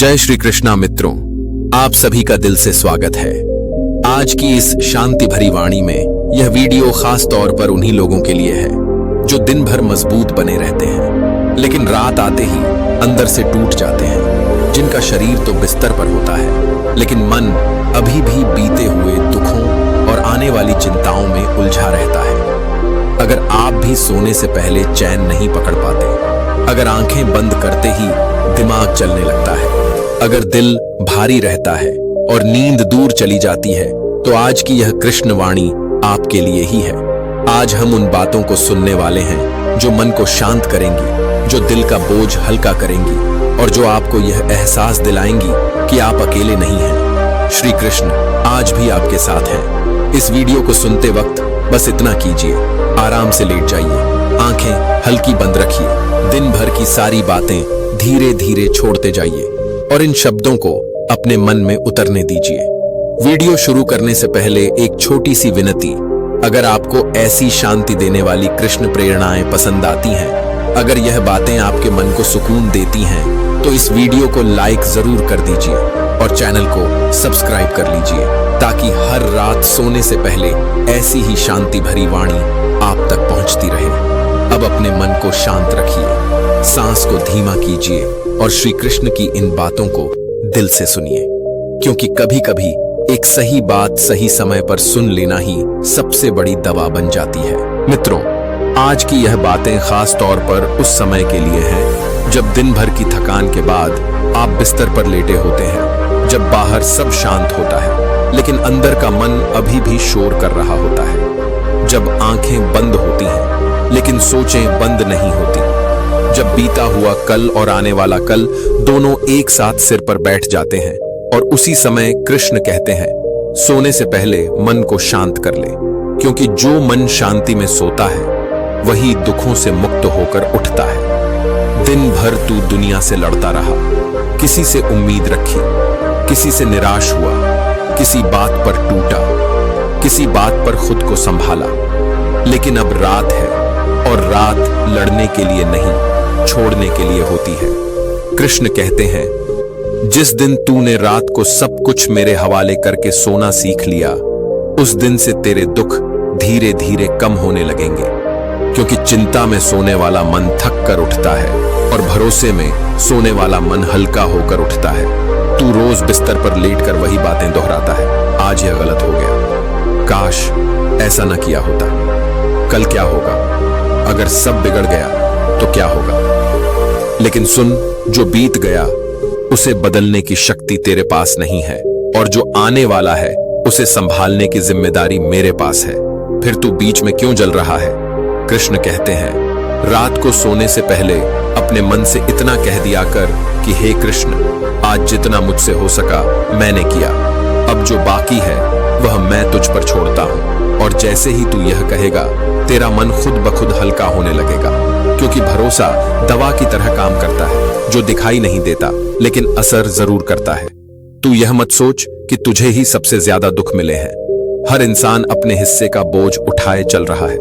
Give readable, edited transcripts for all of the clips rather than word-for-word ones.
जय श्री कृष्णा मित्रों, आप सभी का दिल से स्वागत है। आज की इस शांति भरी वाणी में यह वीडियो खास तौर पर उन्हीं लोगों के लिए है जो दिन भर मजबूत बने रहते हैं लेकिन रात आते ही अंदर से टूट जाते हैं, जिनका शरीर तो बिस्तर पर होता है लेकिन मन अभी भी बीते हुए दुखों और आने वाली चिंताओं में उलझा रहता है। अगर आप भी सोने से पहले चैन नहीं पकड़ पाते, अगर आंखें बंद करते ही दिमाग चलने लगता है, अगर दिल भारी रहता है और नींद दूर चली जाती है, तो आज की यह कृष्ण वाणी आपके लिए ही है। आज हम उन बातों को सुनने वाले हैं जो मन को शांत करेंगी, जो दिल का बोझ हल्का करेंगी और जो आपको यह एहसास दिलाएंगी कि आप अकेले नहीं हैं। श्री कृष्ण आज भी आपके साथ हैं। इस वीडियो को सुनते वक्त बस इतना कीजिए, आराम से लेट जाइए, आंखें हल्की बंद रखिए, दिन भर की सारी बातें धीरे धीरे छोड़ते जाइए और इन शब्दों को अपने मन में उतरने दीजिए। वीडियो शुरू करने से पहले एक छोटी सी विनती, अगर आपको ऐसी शांति देने वाली कृष्ण प्रेरणाएं पसंद आती हैं, अगर यह बातें आपके मन को सुकून देती हैं, तो इस वीडियो को लाइक जरूर कर दीजिए और चैनल को सब्सक्राइब कर लीजिए ताकि हर रात सोने से पहले ऐसी ही शांति भरी वाणी आप तक पहुंचती रहे। अब अपने मन को शांत रखिए, सांस को धीमा कीजिए और श्री कृष्ण की इन बातों को दिल से सुनिए, क्योंकि कभी कभी एक सही बात सही समय पर सुन लेना ही सबसे बड़ी दवा बन जाती है। मित्रों, आज की यह बातें खास तौर पर उस समय के लिए हैं जब दिन भर की थकान के बाद आप बिस्तर पर लेटे होते हैं, जब बाहर सब शांत होता है लेकिन अंदर का मन अभी भी शोर कर रहा होता है, जब आंखें बंद होती हैं लेकिन सोचें बंद नहीं होती, जब बीता हुआ कल और आने वाला कल दोनों एक साथ सिर पर बैठ जाते हैं और उसी समय कृष्ण कहते हैं, सोने से पहले मन को शांत कर ले, क्योंकि जो मन शांति में सोता है वही दुखों से मुक्त होकर उठता है। दिन भर तू दुनिया से लड़ता रहा, किसी से उम्मीद रखी, किसी से निराश हुआ, किसी बात पर टूटा, किसी बात पर खुद को संभाला, लेकिन अब रात है और रात लड़ने के लिए नहीं, छोड़ने के लिए होती है। कृष्ण कहते हैं, जिस दिन तूने रात को सब कुछ मेरे हवाले करके सोना सीख लिया, उस दिन से तेरे दुख धीरे धीरे कम होने लगेंगे, क्योंकि चिंता में सोने वाला मन थक कर उठता है और भरोसे में सोने वाला मन हल्का होकर उठता है। तू रोज बिस्तर पर लेटकर वही बातें दोहराता है, आज यह गलत हो गया, काश ऐसा न किया होता, कल क्या होगा, अगर सब बिगड़ गया तो क्या होगा। लेकिन सुन, जो बीत गया उसे बदलने की शक्ति तेरे पास नहीं है और जो आने वाला है उसे संभालने की जिम्मेदारी मेरे पास है। फिर तू बीच में क्यों जल रहा है। कृष्ण कहते हैं, रात को सोने से पहले अपने मन से इतना कह दिया कर कि हे कृष्ण, आज जितना मुझसे हो सका मैंने किया, अब जो बाकी है वह मैं तुझ पर छोड़ता हूं। और जैसे ही तू यह कहेगा, तेरा मन खुद ब खुद हल्का होने लगेगा, क्योंकि भरोसा दवा की तरह काम करता है, जो दिखाई नहीं देता लेकिन असर जरूर करता है। तू यह मत सोच कि तुझे ही सबसे ज्यादा दुख मिले हैं। हर इंसान अपने हिस्से का बोझ उठाए चल रहा है।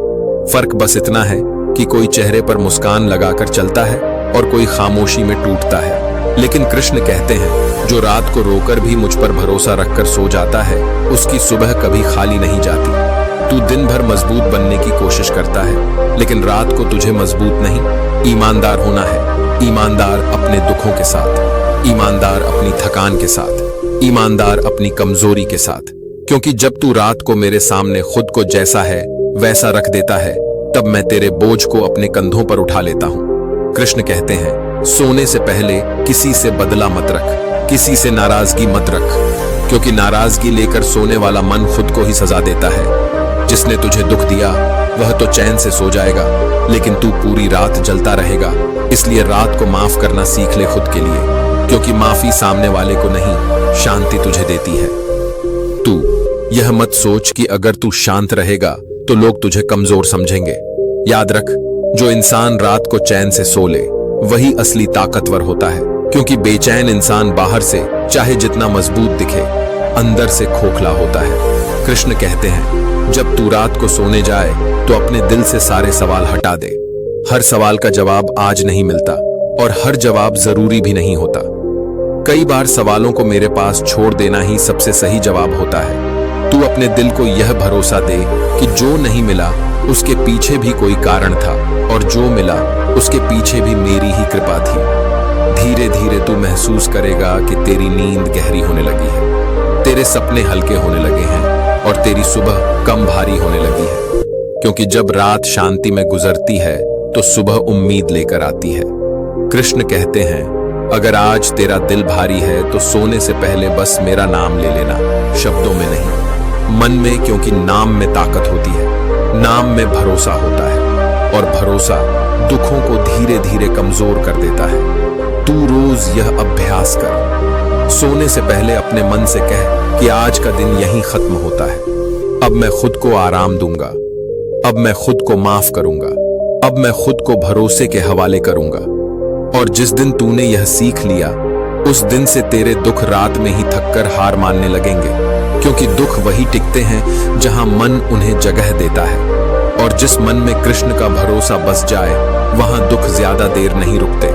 फर्क बस इतना है कि कोई चेहरे पर मुस्कान लगाकर चलता है और कोई खामोशी में टूटता है। लेकिन कृष्ण कहते हैं, जो रात को रोकर भी मुझ पर भरोसा रखकर सो जाता है, उसकी सुबह कभी खाली नहीं जाती। तू दिन भर मजबूत बनने की कोशिश करता है, लेकिन रात को तुझे मजबूत नहीं, ईमानदार होना है। ईमानदार अपने दुखों के साथ, ईमानदार अपनी थकान के साथ, ईमानदार अपनी कमजोरी के साथ, क्योंकि जब तू रात को मेरे सामने खुद को जैसा है वैसा रख देता है, तब मैं तेरे बोझ को अपने कंधों पर उठा लेता हूं। कृष्ण कहते हैं, सोने से पहले किसी से बदला मत रख, किसी से नाराजगी मत रख, क्योंकि नाराजगी लेकर सोने वाला मन खुद को ही सजा देता है। जिसने तुझे दुख दिया वह तो चैन से सो जाएगा, लेकिन तू पूरी रात जलता रहेगा। इसलिए रात को माफ करना सीख ले खुद के लिए, क्योंकि माफी सामने वाले को नहीं, शांति तुझे देती है। तू यह मत सोच कि अगर तू शांत रहेगा तो लोग तुझे कमजोर समझेंगे। याद रख, जो इंसान रात को चैन से सो ले वही असली ताकतवर होता है, क्योंकि बेचैन इंसान बाहर से चाहे जितना मजबूत दिखे, अंदर से खोखला होता है। कृष्ण कहते हैं, जब तू रात को सोने जाए तो अपने दिल से सारे सवाल हटा दे। हर सवाल का जवाब आज नहीं मिलता और हर जवाब जरूरी भी नहीं होता। कई बार सवालों को मेरे पास छोड़ देना ही सबसे सही जवाब होता है। तू अपने दिल को यह भरोसा दे कि जो नहीं मिला उसके पीछे भी कोई कारण था, और जो मिला उसके पीछे भी मेरी ही कृपा थी। धीरे धीरे तू महसूस करेगा कि तेरी नींद गहरी होने लगी है, तेरे सपने हल्के होने लगे हैं और तेरी सुबह कम भारी होने लगी है। क्योंकि जब रात शांति में गुजरती है तो सुबह उम्मीद लेकर आती है। कृष्ण कहते हैं, अगर आज तेरा दिल भारी है तो सोने से पहले बस मेरा नाम ले लेना, शब्दों में नहीं, मन में, क्योंकि नाम में ताकत होती है। नाम में भरोसा होता है और भरोसा दुखों को धीरे धीरे कमजोर कर देता है। तू रोज यह अभ्यास कर। सोने से पहले अपने मन से कह कि आज का दिन यहीं खत्म होता है। अब मैं खुद को आराम दूंगा, अब मैं खुद को माफ करूंगा, अब मैं खुद को भरोसे के हवाले करूंगा। और जिस दिन तूने यह सीख लिया, उस दिन से तेरे दुख रात में ही थककर हार मानने लगेंगे, क्योंकि दुख वही टिकते हैं जहां मन उन्हें जगह देता है। और जिस मन में कृष्ण का भरोसा बस जाए, वहां दुख ज्यादा देर नहीं रुकते।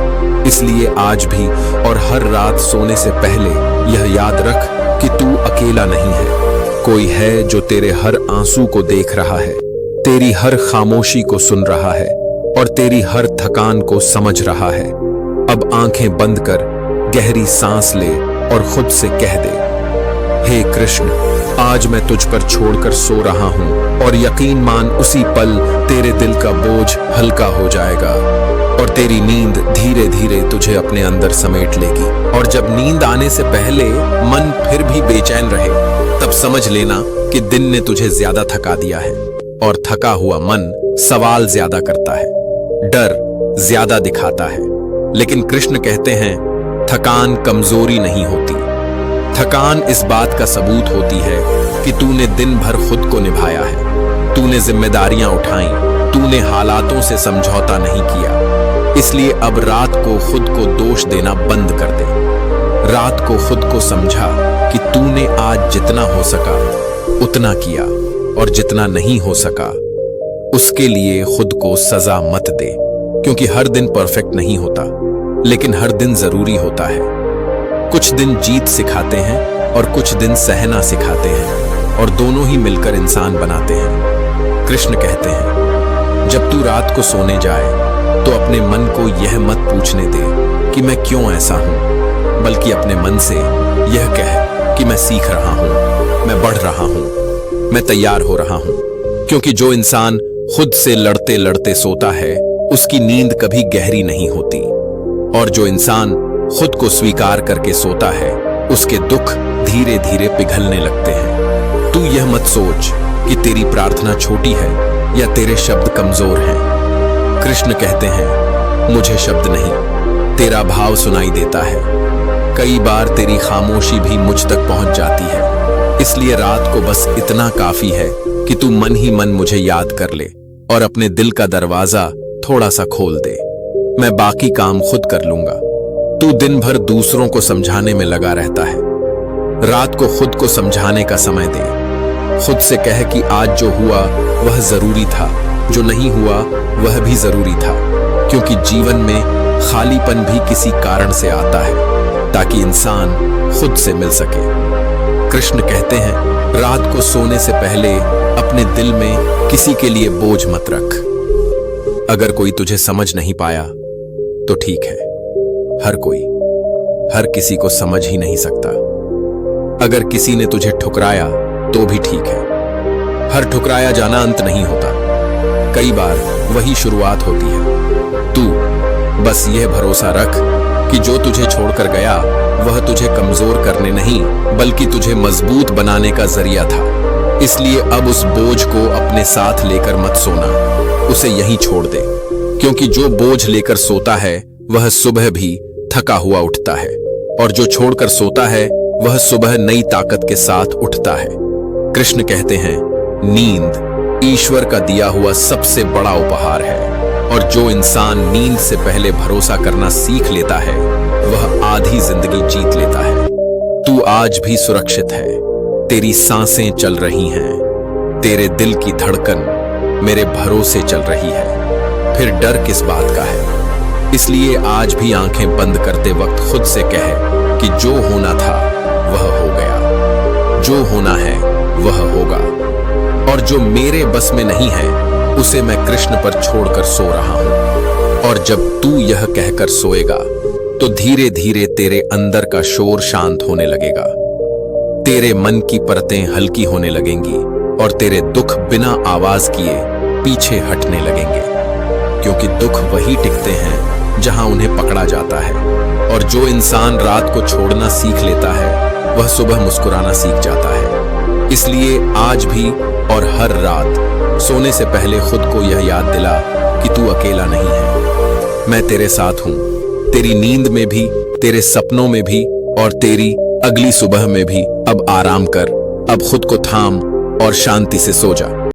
इसलिए आज भी और हर रात सोने से पहले यह याद रख कि तू अकेला नहीं है। कोई है जो तेरे हर आंसू को देख रहा है, तेरी हर खामोशी को सुन रहा है और तेरी हर थकान को समझ रहा है। अब आंखें बंद कर गहरी सांस ले और खुद से कह दे, हे कृष्ण, आज मैं तुझ पर छोड़कर सो रहा हूं और यकीन मान उसी पल तेरे दिल का बोझ हल्का हो जाएगा और तेरी नींद धीरे धीरे तुझे अपने अंदर समेट लेगी। और जब नींद आने से पहले मन फिर भी बेचैन रहे, तब समझ लेना कि दिन ने तुझे ज्यादा थका दिया है। और थका हुआ मन सवाल ज्यादा करता है, डर ज्यादा दिखाता है। लेकिन कृष्ण कहते हैं, थकान कमजोरी नहीं होती। थकान इस बात का सबूत होती है कि तूने दिन भर खुद को निभाया है, तूने जिम्मेदारियां उठाई, तूने हालातों से समझौता नहीं किया। इसलिए अब रात को खुद को दोष देना बंद कर दे। रात को खुद को समझा कि तूने आज जितना हो सका उतना किया और जितना नहीं हो सका उसके लिए खुद को सजा मत दे। क्योंकि हर दिन परफेक्ट नहीं होता, लेकिन हर दिन जरूरी होता है। कुछ दिन जीत सिखाते हैं और कुछ दिन सहना सिखाते हैं, और दोनों ही मिलकर इंसान बनाते हैं। कृष्ण कहते हैं, जब तू रात को सोने जाए तो अपने मन को यह मत पूछने दे कि मैं क्यों ऐसा हूं, बल्कि अपने मन से यह कह कि मैं सीख रहा हूं, मैं बढ़ रहा हूं, मैं तैयार हो रहा हूं। क्योंकि जो इंसान खुद से लड़ते लड़ते सोता है उसकी नींद कभी गहरी नहीं होती, और जो इंसान खुद को स्वीकार करके सोता है उसके दुख धीरे धीरे पिघलने लगते हैं। तू यह मत सोच कि तेरी प्रार्थना छोटी है या तेरे शब्द कमजोर हैं। कृष्ण कहते हैं, मुझे शब्द नहीं, तेरा भाव सुनाई देता है। कई बार तेरी खामोशी भी मुझ तक पहुंच जाती है। इसलिए रात को बस इतना काफी है कि तू मन ही मन मुझे याद कर ले और अपने दिल का दरवाजा थोड़ा सा खोल दे। मैं बाकी काम खुद कर लूंगा। तू दिन भर दूसरों को समझाने में लगा रहता है, रात को खुद को समझाने का समय दे। खुद से कह कि आज जो हुआ वह जरूरी था, जो नहीं हुआ वह भी जरूरी था। क्योंकि जीवन में खालीपन भी किसी कारण से आता है, ताकि इंसान खुद से मिल सके। कृष्ण कहते हैं, रात को सोने से पहले अपने दिल में किसी के लिए बोझ मत रख। अगर कोई तुझे समझ नहीं पाया तो ठीक है, हर किसी को समझ ही नहीं सकता। अगर किसी ने तुझे ठुकराया तो भी ठीक है, हर ठुकराया जाना अंत नहीं होता, कई बार वही शुरुआत होती है। तू बस यह भरोसा रख कि जो तुझे छोड़कर गया वह तुझे कमजोर करने नहीं बल्कि तुझे मजबूत बनाने का जरिया था। इसलिए अब उस बोझ को अपने साथ लेकर मत सोना, उसे यहीं छोड़ दे। क्योंकि जो बोझ लेकर सोता है वह सुबह भी थका हुआ उठता है, और जो छोड़कर सोता है वह सुबह नई ताकत के साथ उठता है। कृष्ण कहते हैं, नींद ईश्वर का दिया हुआ सबसे बड़ा उपहार है, और जो इंसान नींद से पहले भरोसा करना सीख लेता है वह आधी जिंदगी जीत लेता है। तू आज भी सुरक्षित है, तेरी सांसें चल रही हैं, तेरे दिल की धड़कन मेरे भरोसे चल रही है। फिर डर किस बात का है? इसलिए आज भी आंखें बंद करते वक्त खुद से कह कि जो होना था वह हो गया, जो होना है वह होगा, और जो मेरे बस में नहीं है उसे मैं कृष्ण पर छोड़कर सो रहा हूं। और जब तू यह कहकर सोएगा तो धीरे धीरे तेरे अंदर का शोर शांत होने लगेगा, तेरे मन की परतें हल्की होने लगेंगी और तेरे दुख बिना आवाज किए पीछे हटने लगेंगे, क्योंकि दुख वही टिकते हैं जहां उन्हें पकड़ा जाता है, और जो इंसान रात को छोड़ना सीख लेता है वह सुबह मुस्कुराना सीख जाता है। इसलिए आज भी और हर रात सोने से पहले खुद को यह याद दिला कि तू अकेला नहीं है, मैं तेरे साथ हूं, तेरी नींद में भी, तेरे सपनों में भी और तेरी अगली सुबह में भी। अब आराम कर, अब खुद को थाम और शांति से सो जा।